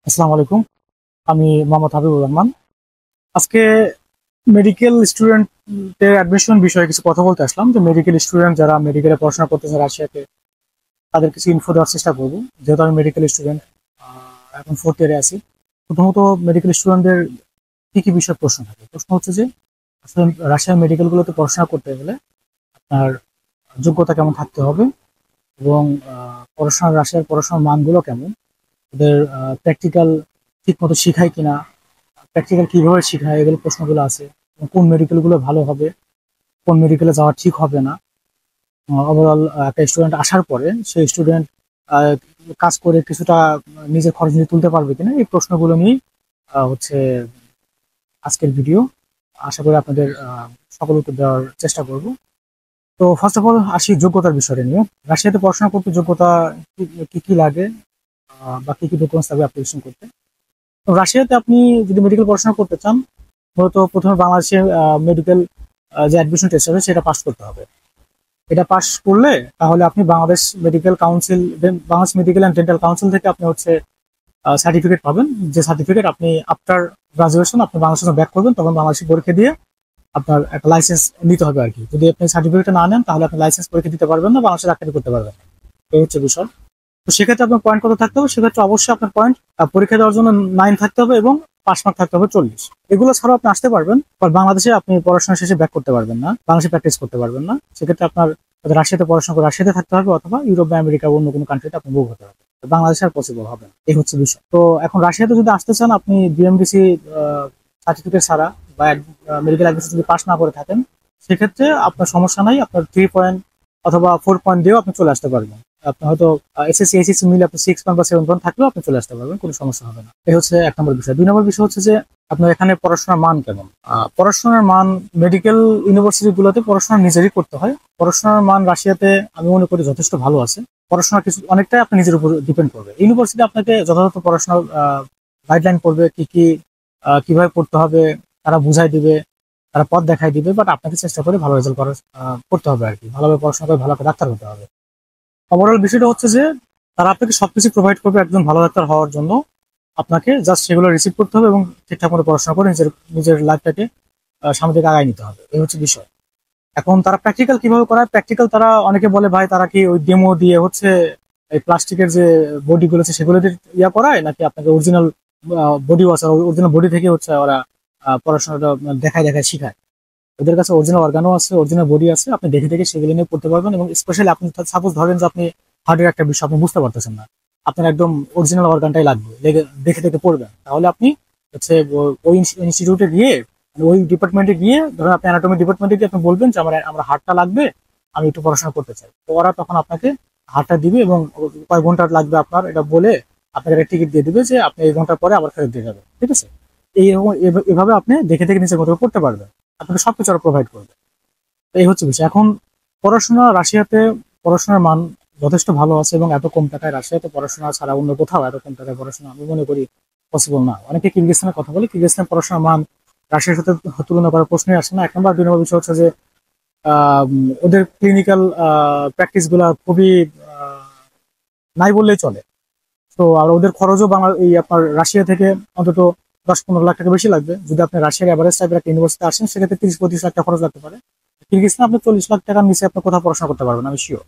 আসসালামু আলাইকুম। আমি মোহাম্মদ হাবিবুর রহমান। আজকে মেডিকেল স্টুডেন্টের অ্যাডমিশন বিষয়ে কিছু কথা বলতে আসলাম। যে মেডিকেল স্টুডেন্ট যারা মেডিকেলে পড়াশোনা করতেছে রাশিয়াতে, তাদের কিছু ইনফো দেওয়ার চেষ্টা করব। যেহেতু আমি মেডিকেল স্টুডেন্ট, এখন ফোর্থ ইয়ারে আছি। প্রথমত মেডিকেল স্টুডেন্টদের কি কি বিষয়ে প্রশ্ন থাকে? প্রশ্ন হচ্ছে যে আসলে রাশিয়ার মেডিকেলগুলোতে পড়াশোনা করতে গেলে আপনার যোগ্যতা কেমন থাকতে হবে, এবং রাশিয়ার পড়াশোনার মানগুলো কেমন, ওদের প্র্যাকটিক্যাল ঠিক মতো শিখায় কিনা, প্র্যাকটিক্যাল কিভাবে শেখায়, এগুলো প্রশ্নগুলো আছে। কোন মেডিকেল গুলো ভালো হবে, কোন মেডিকেলে যাওয়া ঠিক হবে না। ওভারঅল একটা স্টুডেন্ট আসার পরে সেই স্টুডেন্ট কাজ করে কিছুটা নিজের খরচ নিয়ে তুলতে পারবে কিনা, এই প্রশ্নগুলো নিয়ে হচ্ছে আজকের ভিডিও। আশা করি আপনাদের সকল উত্তর দেওয়ার চেষ্টা করব। তো ফার্স্ট অফ অল আসি যোগ্যতার বিষয়টা নিয়ে। রাশিয়াতে পড়াশোনা করতে যোগ্যতা কি কি লাগে, বা কি কি ডকুমেন্টস লাগবে অ্যাপ্লিকেশন করতে। তো রাশিয়াতে আপনি যদি মেডিকেল পড়াশোনা করতে চান, মূলত প্রথমে বাংলাদেশে মেডিকেল যে অ্যাডমিশন টেস্ট হবে সেটা পাস করতে হবে। এটা পাস করলে তাহলে আপনি Bangladesh medical council, Bangladesh medical and dental council থেকে আপনি হচ্ছে সার্টিফিকেট পাবেন। যে সার্টিফিকেট আপনি আফটার গ্রাজুয়েশন আপনি বাংলাদেশে ব্যাক করবেন, তখন বাংলাদেশে পরীক্ষা দিয়ে আপনার একটা লাইসেন্স নিতে হবে আর কি। যদি আপনি সার্টিফিকেটটা না নেন তাহলে আপনি লাইসেন্স পরীক্ষা দিতে পারবেন না, বাংলাদেশে ডাক্তারি করতে পারবেন না। এই হচ্ছে বিষয়। তো সেক্ষেত্রে আপনার পয়েন্ট কত থাকতে হবে? সেক্ষেত্রে অবশ্যই আপনার পয়েন্ট পরীক্ষা দেওয়ার জন্য 9 থাকতে হবে, এবং পাস মার্ক থাকতে হবে 40। এগুলো ছাড়াও আপনি আসতে পারবেন, বাট বাংলাদেশে আপনি পড়াশোনা শেষে ব্যাক করতে পারবেন না, বাংলাদেশে প্র্যাকটিস করতে পারবেন না। সেক্ষেত্রে আপনার রাশিয়াতে পড়াশোনা করে রাশিয়াতে থাকতে হবে, অথবা ইউরোপ বা আমেরিকা অন্য কোনো কান্ট্রিতে আপনি মুভ হতে হবে। বাংলাদেশে আর পসিবল হবে না। এই হচ্ছে বিষয়। তো এখন রাশিয়াতে যদি আসতে চান, আপনি বিএমডিসি সার্টিফিকেট ছাড়া বা মেডিকেল অ্যাডমিশন যদি পাস না করে থাকেন, সেক্ষেত্রে আপনার সমস্যা নাই। আপনার 3 পয়েন্ট অথবা 4 পয়েন্ট দিয়েও আপনি চলে আসতে পারবেন। আপনি হয়তো এসএসসি এইচএসসি মিলে আপনি 6 পয়েন্ট বা 7 পয়েন্ট থাকলেও আপনি চলে আসতে পারবেন, কোনো সমস্যা হবে না। এই হচ্ছে 1 নম্বর বিষয়। 2 নম্বর বিষয় হচ্ছে যে আপনার এখানে পড়াশোনার মান কেমন। পড়াশোনার মান মেডিকেল ইউনিভার্সিটি গুলোতে পড়াশোনা নিজেরই করতে হয়। পড়াশোনার মান রাশিয়াতে আমি মনে করি যথেষ্ট ভালো আছে। পড়াশোনা কিছু অনেকটাই আপনি নিজের উপর ডিপেন্ড করবে। ইউনিভার্সিটি আপনাকে যথাযথ পড়াশোনার গাইডলাইন করবে, কি কি কিভাবে পড়তে হবে তারা বুঝাই দিবে, তারা পথ দেখাই দিবে। বাট আপনাকে চেষ্টা করে ভালো রেজাল্ট করতে হবে আর কি। ভালোভাবে পড়াশোনা করে ভালো ডাক্তার হতে হবে। ওভারঅল বিষয়টা হচ্ছে যে তারা আপনাকে সবকিছু প্রোভাইড করবে একজন ভালো ডাক্তার হওয়ার জন্য। আপনাকে জাস্ট সেগুলো রিসিভ করতে হবে এবং ঠিকঠাক মতো পড়াশোনা করে নিজের নিজের লাইফটাকে সামনের দিকে আগায় নিতে হবে। এই হচ্ছে বিষয়। এখন তারা প্র্যাকটিক্যাল কিভাবে করায়? প্র্যাকটিক্যাল তারা অনেকে বলে ভাই তারা কি ওই ডেমো দিয়ে হচ্ছে এই প্লাস্টিকের যে বডি গুলো আছে সেগুলো দিয়ে করায়, নাকি আপনাকে অরিজিনাল বডি আছে, অরিজিনাল বডি থেকে হচ্ছে ওরা পড়াশোনাটা দেখায় দেখায় শিখায়। ওদের কাছে অরিজিনাল অর্গানও আছে, অরিজিনাল বডি আছে, আপনি দেখে দেখে সেগুলো নিয়ে পড়তে পারবেন। এবং স্পেশালি আপনি সাপোজ ধরেন যে আপনি হার্টের একটা বিষয় আপনি বুঝতে পারতেছেন না, আপনার একদম অরিজিনাল অর্গানটাই লাগবে, দেখে দেখে পড়বেন। তাহলে আপনি হচ্ছে ওই ইনস্টিটিউটে গিয়ে, ওই ডিপার্টমেন্টে গিয়ে, ধরেন আপনি অ্যানাটমি ডিপার্টমেন্টে গিয়ে আপনি বলবেন যে আমার হার্টটা লাগবে, আমি একটু পড়াশোনা করতে চাই। তো ওরা তখন আপনাকে হার্টটা দিবে এবং কয় ঘন্টা লাগবে আপনার এটা বলে আপনাকে একটা টিকিট দিয়ে দিবে যে আপনি এই ঘন্টার পরে আবার ফেরত দিয়ে যাবেন। ঠিক আছে? এভাবে আপনি দেখে দেখে নিজের মতো করতে পারবেন। আপনাকে সবকিছু ওরা প্রোভাইড করবে। এই হচ্ছে বিষয়। এখন পড়াশোনা রাশিয়াতে পড়াশোনার মান যথেষ্ট ভালো আছে, এবং এত কম টাকায় রাশিয়াতে পড়াশোনা ছাড়া অন্য কোথাও এত কম টাকায় পড়াশোনা আমি মনে করি পসিবল না। অনেকে কিরগিজস্তানের কথা বলে, কিরগিজস্তানের পড়াশোনার মান রাশিয়ার সাথে তুলনা করার প্রশ্নই আসে না। 1 নম্বর। 2 নম্বর বিষয় হচ্ছে যে ওদের ক্লিনিক্যাল প্র্যাকটিস গুলা খুবই নাই বললেই চলে। তো আর ওদের খরচও এই আপনার রাশিয়া থেকে অন্তত 10-15 লাখ টাকা বেশি লাগবে। যদি আপনি রাশিয়ার এভারেজ টাইপের একটা ইউনিভার্সিটি আসেন, সেক্ষেত্রে 30-35 লাখ টাকা খরচ লাগতে পারে। কিরগিজস্তান আপনি 40 লাখ টাকার নিচে আপনি কোথাও পড়াশোনা করতে পারবেন, আমি শিওর।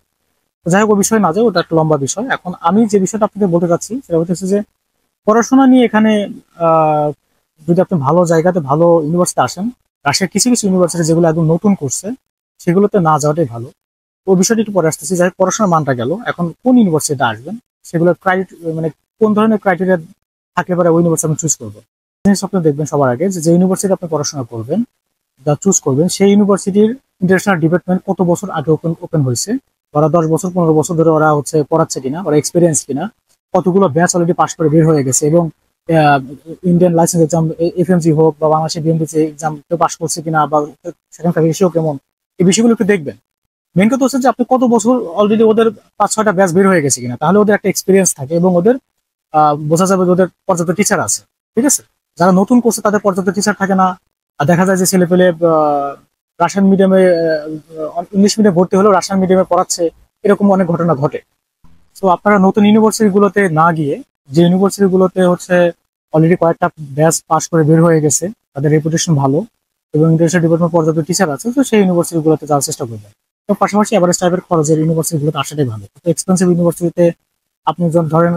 তো যাই হোক, ও বিষয় না যায়, ওটা একটা লম্বা বিষয়। এখন আমি যে বিষয়টা আপনাকে বলতে চাচ্ছি সেটা হচ্ছে যে পড়াশোনা নিয়ে এখানে আহ যদি আপনি ভালো জায়গাতে ভালো ইউনিভার্সিটি আসেন, রাশিয়ার কিছু কিছু ইউনিভার্সিটি যেগুলো একদম নতুন করছে সেগুলোতে না যাওয়াটাই ভালো। ও বিষয়টি একটু পরে আসতেছি। যাই হোক, পড়াশোনার মানটা গেল। এখন কোন ইউনিভার্সিটিতে আসবেন, সেগুলো মানে কোন ধরনের ক্রাইটেরিয়া থাকলে পরে ওই ইউনিভার্সিটি আপনি চুজ করবেন। জিনিস আপনি দেখবেন সবার আগে যে ইউনিভার্সিটি আপনি পড়াশোনা করবেন, যা চুজ করবেন, সেই ইউনিভার্সিটির ইন্টারন্যাশনাল ডিপার্টমেন্ট কত বছর আগে ওপেন হয়েছে, ওরা 10 বছর 15 বছর ধরে ওরা হচ্ছে পড়াচ্ছে কিনা, ওরা এক্সপিরিয়েন্স কিনা, কতগুলো ব্যাচ অলরেডি পাস করে বের হয়ে গেছে, এবং ইন্ডিয়ান লাইসেন্স এক্সাম এফএমজি হোক বা বাংলাদেশের বিএমডিসি এক্সাম কেউ পাস করছে কিনা, বা সেখানকার রেশিও কেমন, এই বিষয়গুলো একটু দেখবেন। মেন কথা হচ্ছে যে আপনি কত বছর অলরেডি ওদের 5-6টা ব্যাচ বের হয়ে গেছে কিনা, তাহলে ওদের একটা এক্সপিরিয়েন্স থাকে এবং ওদের বোঝা যাবে যে ওদের পর্যাপ্ত টিচার আছে। ঠিক আছে? যারা নতুন করছে তাদের পর্যাপ্ত টিচার থাকে না, আর দেখা যায় যে ছেলে পেলে রাশিয়ান মিডিয়ামে ইংলিশ মিডিয়ামে ভর্তি হলেও রাশিয়ান মিডিয়ামে পড়াচ্ছে, এরকম অনেক ঘটনা ঘটে। তো আপনারা নতুন ইউনিভার্সিটি গুলোতে না গিয়ে যে ইউনিভার্সিটিগুলোতে হচ্ছে অলরেডি কয়েকটা ব্যাচ পাস করে বের হয়ে গেছে, তাদের রেপুটেশন ভালো এবং ইন্টারন্যাশনাল ডিপার্টমেন্ট পর্যাপ্ত টিচার আছে, তো সেই ইউনিভার্সিটিগুলোতে যাওয়ার চেষ্টা করবেন। তো পাশাপাশি এভারেজ টাইপের খরচের ইউনিভার্সিটিগুলোতে আসাটাই ভালো। তো এক্সপেন্সিভ ইউনিভার্সিটিতে আপনি যখন ধরেন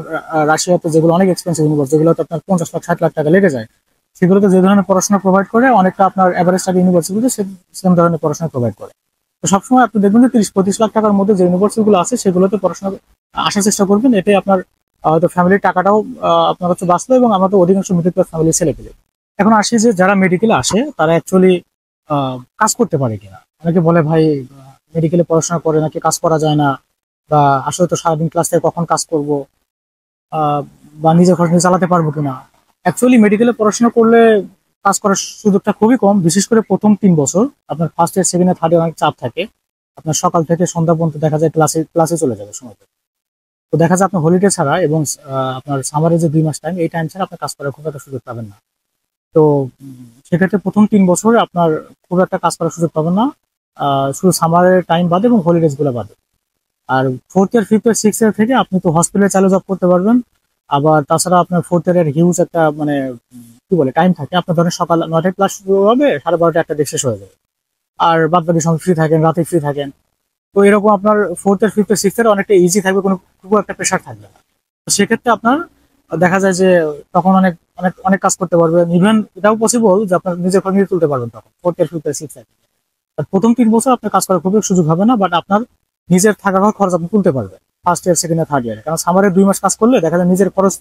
রাশিয়াতে যেগুলো অনেক এক্সপেন্সিভ ইউনিভার্সিটি, যেগুলোতে আপনার 50 লাখ 60 লাখ টাকা লেগে যায়, সেগুলোতে যে ধরনের পড়াশোনা প্রোভাইড করে অনেকটা আপনার এভারেজ টাইপ ইউনিভার্সিটিতে সেম ধরনের পড়াশোনা প্রোভাইড করে। তো সবসময় আপনি দেখবেন যে 30-35 লাখ টাকার মধ্যে যে ইউনিভার্সিটিগুলো আছে সেগুলোতে পড়াশোনা আসার চেষ্টা করবেন। এতে আপনার হয়তো ফ্যামিলির টাকাটাও আপনার হচ্ছে বাঁচলো এবং আমরা তো অধিকাংশ মিডল ক্লাস ফ্যামিলির ছেলে পেলে। এখন আসি যে যারা মেডিকেলে আসে তারা অ্যাকচুয়ালি কাজ করতে পারে কিনা। অনেকে বলে ভাই মেডিকেলে পড়াশোনা করে নাকি কাজ করা যায় না, বা আসলে তো সারাদিন ক্লাস থেকে কখন কাজ করব, বা নিজের খরচ নিজে চালাতে পারবো কিনা। অ্যাকচুয়ালি মেডিকেলে পড়াশোনা করলে কাজ করার সুযোগটা খুবই কম, বিশেষ করে প্রথম 3 বছর। আপনার first year, second year, third year অনেক চাপ থাকে। আপনার সকাল থেকে সন্ধ্যা পর্যন্ত দেখা যায় ক্লাসে ক্লাসে চলে যাবে সময়। তো দেখা যায় আপনার হলিডে ছাড়া এবং আপনার সামারে যে 2 মাস টাইম, এই টাইম ছাড়া আপনার কাজ করার খুব একটা সুযোগ পাবেন না। তো সেক্ষেত্রে প্রথম 3 বছরে আপনার খুব একটা কাজ করার সুযোগ পাবেন না, শুধু সামারের টাইম বাদে এবং হলিডেজ গুলো বাদে। আর fourth year, fifth year, sixth year থেকে আপনি তো হসপিটালে চালু জব করতে পারবেন। আবার তাছাড়া আপনার ফোর্থ ইয়ারের হিউজ একটা মানে কি বলে টাইম থাকে। আপনার ধরেন সকাল 9টায় ক্লাস শুরু হবে, 12:30 একটা শেষ হয়ে যাবে। আর বাদ বাকি সময় ফ্রি থাকেন, রাতে ফ্রি থাকেন। তো এরকম আপনার fourth year, fifth year, sixth ইয়ার অনেকটা ইজি থাকবে, কোনো খুব একটা প্রেশার থাকবে না। তো সেক্ষেত্রে আপনার দেখা যায় যে তখন অনেক অনেক অনেক কাজ করতে পারবেন। ইভেন এটাও পসিবল যে আপনার নিজের খরচ নিজে তুলতে পারবেন তখন fourth year, fifth year, sixth ইয়ার। প্রথম 3 বছর আপনার কাজ করার খুবই সুযোগ হবে না, বাট আপনার নিজের থাকা খাওয়ার খরচ আপনি তুলতে পারবেন first year, second year, third ইয়ারে। কারণ সামারের 2 মাস কাজ করলে দেখা যায় নিজের খরচ,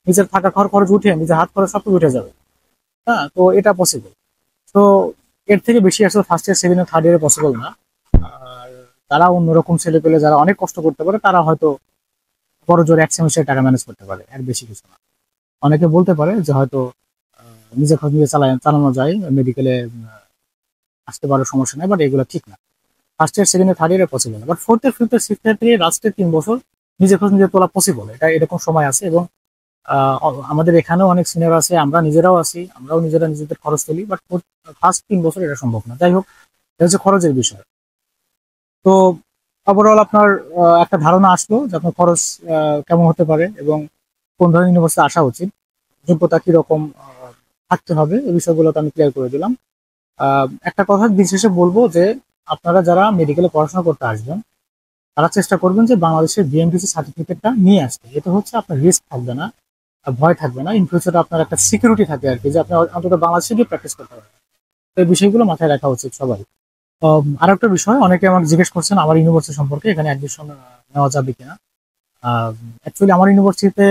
নিজের থাকা খাওয়ার খরচ উঠে, নিজের হাত খরচ সব উঠে যাবে। হ্যাঁ, তো এটা পসিবল। তো এর থেকে বেশি আসলে first year, second year, third ইয়ারে পসিবল না। আর তারা অন্যরকম ছেলে পেলে যারা অনেক কষ্ট করতে পারে, তারা হয়তো বড় জোর 1 সেমিস্টার টাকা ম্যানেজ করতে পারে, এর বেশি কিছু না। অনেকে বলতে পারে যে হয়তো নিজের খরচ নিজে চালানো যায়, মেডিকেলে আসতে পারো, সমস্যা নেই, বাট এগুলো ঠিক না। First year, second year, third ইয়ারে পসিবল না, but fourth year, fifth year, sixth year থেকে লাস্টের 3 বছর নিজের খরচ নিজে তোলা পসিবল। এটা এরকম সময় আছে এবং আমাদের এখানেও অনেক সিনিয়র আছে, আমরা নিজেরাও আছি, আমরাও নিজেরা নিজেদের খরচ তুলি, বাট ফার্স্ট 3 বছর এটা সম্ভব না। যাই হোক, এটা হচ্ছে খরচের বিষয়। তো ওভারঅল আপনার একটা ধারণা আসলো যে আপনার খরচ কেমন হতে পারে এবং কোন ধরনের ইউনিভার্সিটি আসা উচিত, যোগ্যতা কিরকম থাকতে হবে, এই বিষয়গুলো তো আমি ক্লিয়ার করে দিলাম। একটা কথা বিশেষে বলবো যে আপনারা যারা মেডিকেলে পড়াশোনা করতে আসবেন, তারা চেষ্টা করবেন যে বাংলাদেশের বিএমডিসি সার্টিফিকেটটা নিয়ে আসতে। এতে হচ্ছে আপনার রিস্ক থাকবে না, ভয় থাকবে না, ইন ফিউচারে আপনার একটা সিকিউরিটি থাকে আর কি, যে আপনি অন্তত বাংলাদেশে গিয়ে প্র্যাকটিস করতে পারবেন। তো এই বিষয়গুলো মাথায় রাখা উচিত সবাই। আর একটা বিষয়, অনেকে আমাকে জিজ্ঞেস করছেন আমার ইউনিভার্সিটি সম্পর্কে, এখানে অ্যাডমিশন নেওয়া যাবে কিনা। অ্যাকচুয়ালি আমার ইউনিভার্সিটিতে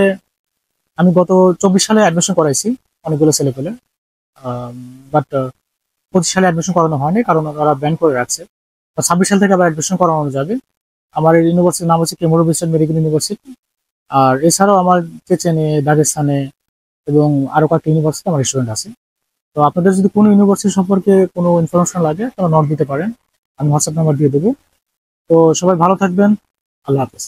আমি গত 24 সালে অ্যাডমিশন করাইছি অনেকগুলো ছেলে পেলে, বাট 25 সালে অ্যাডমিশন করানো হয়নি, কারণ ওরা ব্যান করে রাখছে। 26 সাল থেকে আবার অ্যাডমিশন করানো যাবে। আমার এই ইউনিভার্সিটির নাম হচ্ছে কেমরু বিশ্বনাথ মেডিকেল ইউনিভার্সিটি। আর এছাড়াও আমার চেচেনে, দাগেস্তানে এবং আরো কয়েকটা ইউনিভার্সিটি আমার স্টুডেন্ট আছে। তো আপনাদের যদি কোনো ইউনিভার্সিটি সম্পর্কে কোনো ইনফরমেশন লাগে তাহলে নক দিতে পারেন, আমি হোয়াটসঅ্যাপ নাম্বার দিয়ে দেবো। তো সবাই ভালো থাকবেন, আল্লাহ হাফেজ।